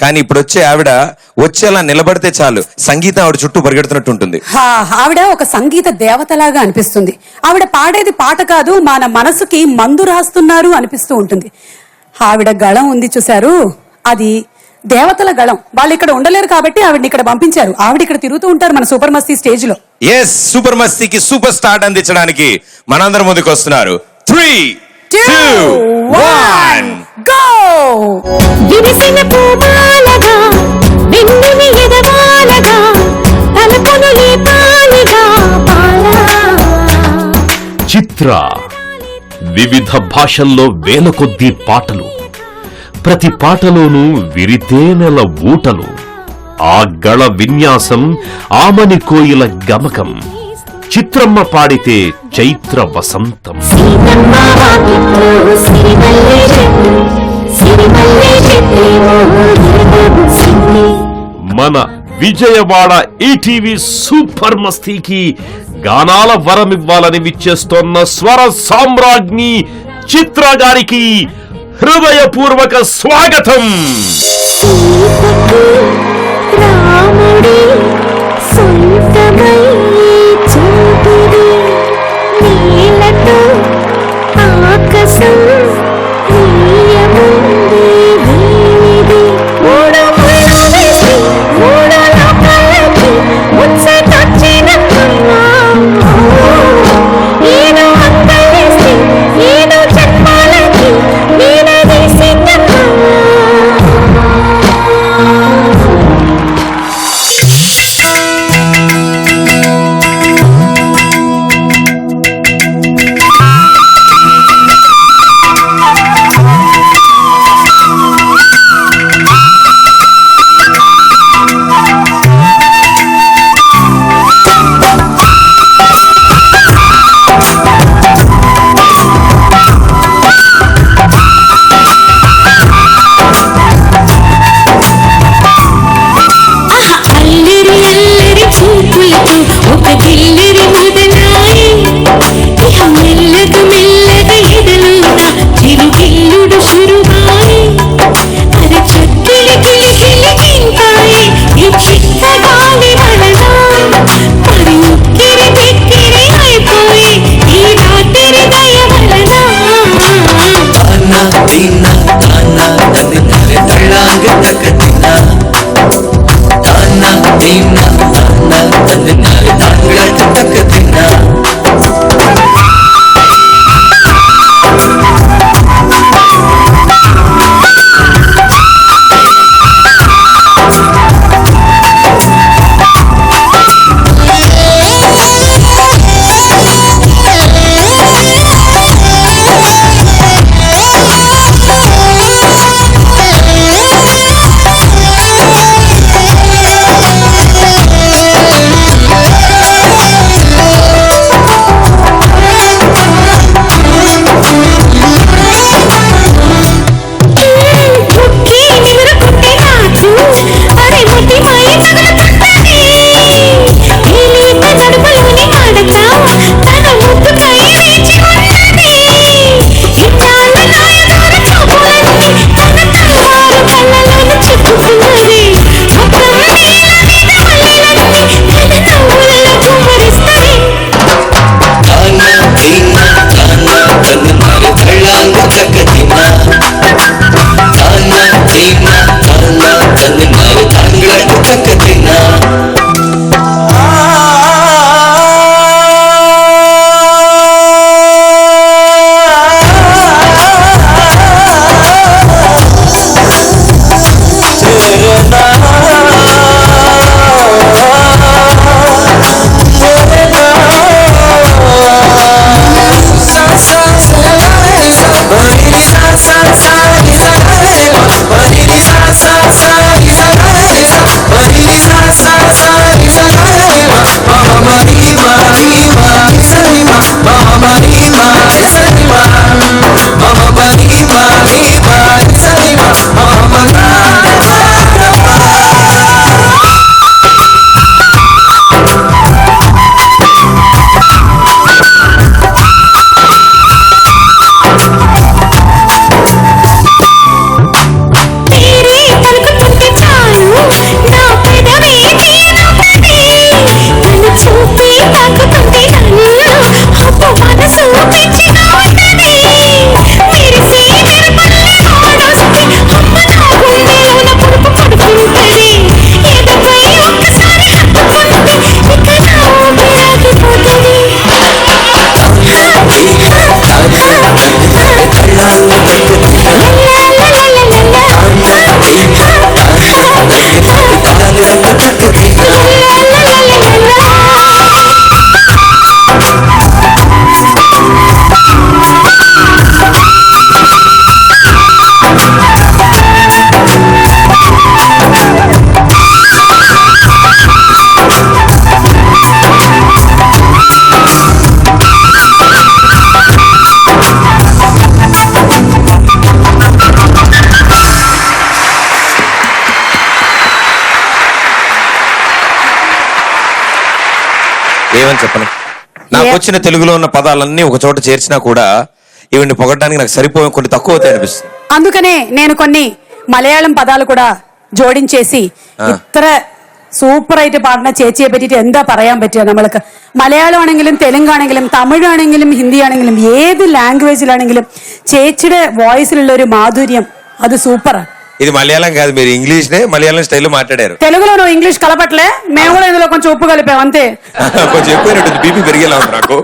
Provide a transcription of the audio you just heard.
కానీ ఇప్పుడు వచ్చే ఆవిడ వచ్చేలా నిలబడితే చాలు సంగీతం ఆవిడ చుట్టూ పరిగెడుతున్నట్టు ఉంటుంది. ఆవిడ ఒక సంగీత దేవతలాగా అనిపిస్తుంది. ఆవిడ పాడేది పాట కాదు, మన మనసుకి మందు రాస్తున్నారు అనిపిస్తూ ఉంటుంది. ఆవిడ గళం ఉంది చూశారు, అది దేవతల గళం. వాళ్ళు ఇక్కడ ఉండలేరు కాబట్టి ఆవిడని ఇక్కడ పంపించారు. ఆవిడ ఇక్కడ తిరుగుతూ ఉంటారు మన సూపర్ మస్తీ స్టేజ్ లో. ఎస్, సూపర్ మస్తీకి సూపర్ స్టార్ట్ అందించడానికి మనందరం ముందుకు వస్తున్నారు. 3, 2, 1 గో. విరిసిన పూమాలగా వెన్నెని ఎదవాలగా తలపును లేపాలిగా పాలా. చిత్ర వివిధ భాషల్లో వేల కొద్దీ పాటలు, ప్రతి పాటలోనూ విరితేనెల ఊటలు, ఆ గళ విన్యాసం, ఆమని కోయిల గమకం. చిత్రమ్మ పాడితే చైత్ర వసంతం. మన విజయవాడ ఈటీవీ సూపర్ మస్తీకి గానాల వరమివ్వాలని విచ్చేస్తోన్న స్వర సామ్రాజ్ఞి చిత్ర గారికి హృదయపూర్వక స్వాగతం. ఏమని చెప్పను? నాకు వచ్చిన తెలుగులో ఉన్న పదాలన్నీ ఒక చోట చేర్చినా కూడా ఈవిడ్ని పొగడడానికి నాకు సరిపోయి కొన్ని తక్కువ అవుతాయి అనిపిస్తుంది. అందుకనే నేను కొన్ని മലയാളം പദാలు కూడా ജോഡിച്ചേസി ഇത്ര സൂപ്പറായിട്ട് പാടുന്ന ചേച്ചിയെ പറ്റിയിട്ട് എന്താ പറയാൻ പറ്റുക നമ്മൾക്ക്? മലയാളം ആണെങ്കിലും തെലുങ്കാണെങ്കിലും തമിഴാണെങ്കിലും ഹിന്ദി ആണെങ്കിലും ഏത് ലാംഗ്വേജിലാണെങ്കിലും ചേച്ചിയുടെ വോയിസിലുള്ള ഒരു മാധുര്യം അത് സൂപ്പറാണ്. ఇది మలయాళం కాదు, మీరు ఇంగ్లీష్ నే మలయాళం స్టైల్లో మాట్లాడారు. తెలుగులో ఇంగ్లీష్ కలపట్లే, మేము కూడా ఇందులో కొంచెం ఉప్పు కలిపాం అంతే. కొంచెం ఎక్కువైనట్టు బీపీ పెరిగేలా ఉంది నాకు.